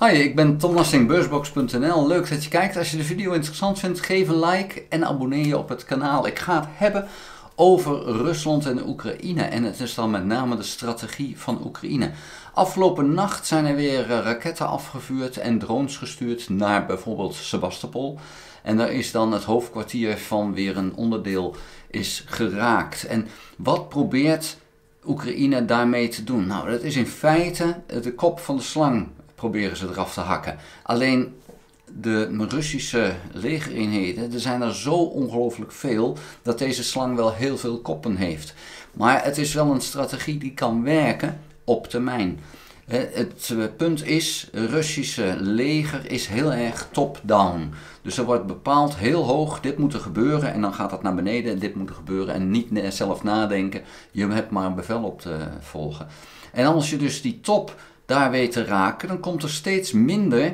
Hoi, ik ben Tom Nassing, beursbox.nl. Leuk dat je kijkt. Als je de video interessant vindt, geef een like en abonneer je op het kanaal. Ik ga het hebben over Rusland en Oekraïne. En het is dan met name de strategie van Oekraïne. Afgelopen nacht zijn er weer raketten afgevuurd en drones gestuurd naar bijvoorbeeld Sebastopol. En daar is dan het hoofdkwartier van weer een onderdeel is geraakt. En wat probeert Oekraïne daarmee te doen? Nou, dat is in feite de kop van de slang proberen ze eraf te hakken. Alleen de Russische legereenheden, er zijn er zo ongelooflijk veel dat deze slang wel heel veel koppen heeft. Maar het is wel een strategie die kan werken op termijn. Het punt is, het Russische leger is heel erg top-down. Dus er wordt bepaald heel hoog, dit moet er gebeuren en dan gaat dat naar beneden, dit moet er gebeuren en niet zelf nadenken. Je hebt maar een bevel op te volgen. En als je dus die top daar weet te raken, dan komt er steeds minder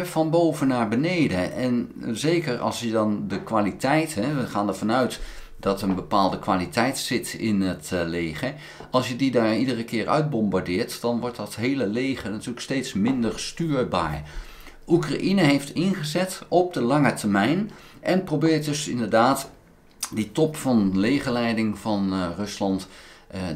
van boven naar beneden. En zeker als je dan de kwaliteit, we gaan ervan uit dat een bepaalde kwaliteit zit in het leger. Als je die daar iedere keer uitbombardeert, dan wordt dat hele leger natuurlijk steeds minder stuurbaar. Oekraïne heeft ingezet op de lange termijn en probeert dus inderdaad die top van legerleiding van Rusland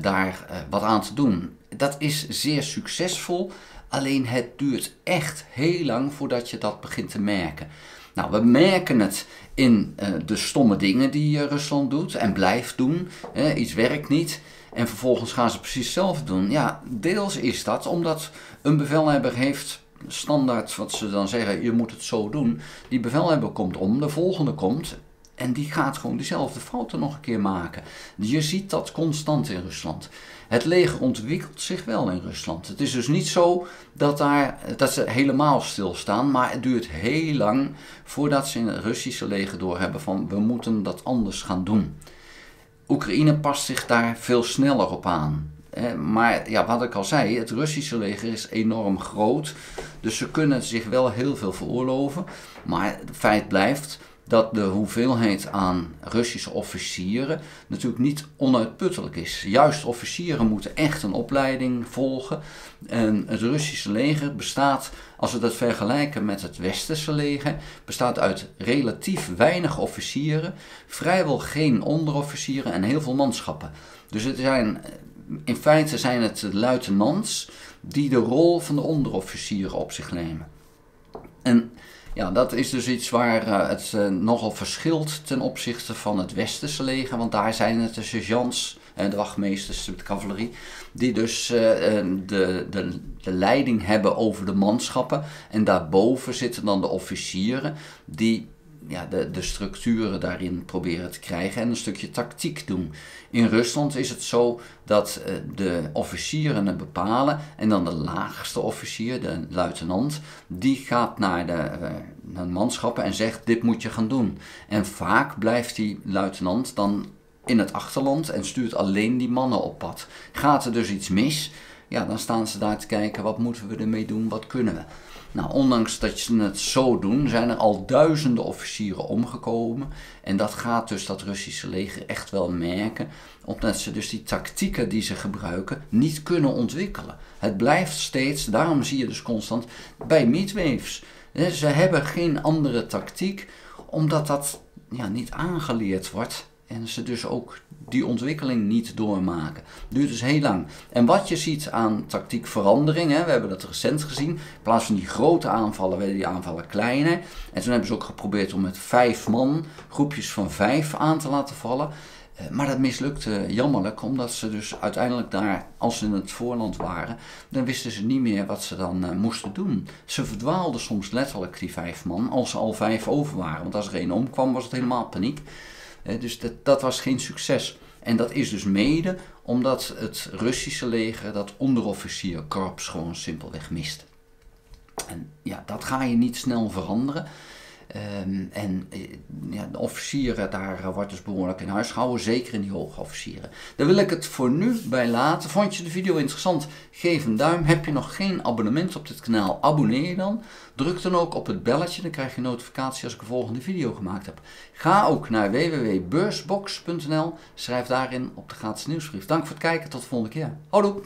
daar wat aan te doen. Dat is zeer succesvol, alleen het duurt echt heel lang voordat je dat begint te merken. Nou, we merken het in de stomme dingen die Rusland doet en blijft doen. Iets werkt niet en vervolgens gaan ze precies hetzelfde doen. Ja, deels is dat omdat een bevelhebber heeft standaard wat ze dan zeggen, je moet het zo doen. Die bevelhebber komt om, de volgende komt en die gaat gewoon diezelfde fouten nog een keer maken. Je ziet dat constant in Rusland. Het leger ontwikkelt zich wel in Rusland. Het is dus niet zo dat ze helemaal stilstaan, maar het duurt heel lang voordat ze in het Russische leger doorhebben van we moeten dat anders gaan doen. Oekraïne past zich daar veel sneller op aan. Maar ja, wat ik al zei, het Russische leger is enorm groot, dus ze kunnen zich wel heel veel veroorloven. Maar het feit blijft dat de hoeveelheid aan Russische officieren natuurlijk niet onuitputtelijk is. Juist officieren moeten echt een opleiding volgen. En het Russische leger bestaat, als we dat vergelijken met het Westerse leger, bestaat uit relatief weinig officieren, vrijwel geen onderofficieren en heel veel manschappen. Dus in feite zijn het luitenants die de rol van de onderofficieren op zich nemen. En ja, dat is dus iets waar het nogal verschilt ten opzichte van het Westerse leger, want daar zijn het de sergeants en de wachtmeesters, de cavalerie, die dus de leiding hebben over de manschappen. En daarboven zitten dan de officieren die de structuren daarin proberen te krijgen en een stukje tactiek doen. In Rusland is het zo dat de officieren het bepalen en dan de laagste officier, de luitenant, die gaat naar de manschappen en zegt dit moet je gaan doen. En vaak blijft die luitenant dan in het achterland en stuurt alleen die mannen op pad. Gaat er dus iets mis, ja, dan staan ze daar te kijken wat moeten we ermee doen, wat kunnen we. Nou, ondanks dat ze het zo doen, zijn er al duizenden officieren omgekomen. En dat gaat dus dat Russische leger echt wel merken, omdat ze dus die tactieken die ze gebruiken niet kunnen ontwikkelen. Het blijft steeds, daarom zie je dus constant bij midwaves. Ze hebben geen andere tactiek, omdat dat niet aangeleerd wordt. En ze dus ook die ontwikkeling niet doormaken. Het duurt dus heel lang. En wat je ziet aan tactiekverandering, we hebben dat recent gezien. In plaats van die grote aanvallen werden die aanvallen kleiner. En toen hebben ze ook geprobeerd om met 5 man, groepjes van 5 aan te laten vallen. Maar dat mislukte jammerlijk, omdat ze dus uiteindelijk daar, als ze in het voorland waren, dan wisten ze niet meer wat ze dan moesten doen. Ze verdwaalden soms letterlijk die 5 man, als ze al 5 over waren. Want als er één omkwam, was het helemaal paniek. Dus dat was geen succes. En dat is dus mede omdat het Russische leger dat onderofficierkorps gewoon simpelweg mist. En ja, dat ga je niet snel veranderen. De officieren, daar wordt dus behoorlijk in huis gehouden, zeker in die hoge officieren. Daar wil ik het voor nu bij laten. Vond je de video interessant? Geef een duim. Heb je nog geen abonnement op dit kanaal? Abonneer je dan. Druk dan ook op het belletje, dan krijg je notificatie als ik een volgende video gemaakt heb. Ga ook naar www.beursbox.nl, schrijf daarin op de gratis nieuwsbrief. Dank voor het kijken, tot de volgende keer. Houdoe!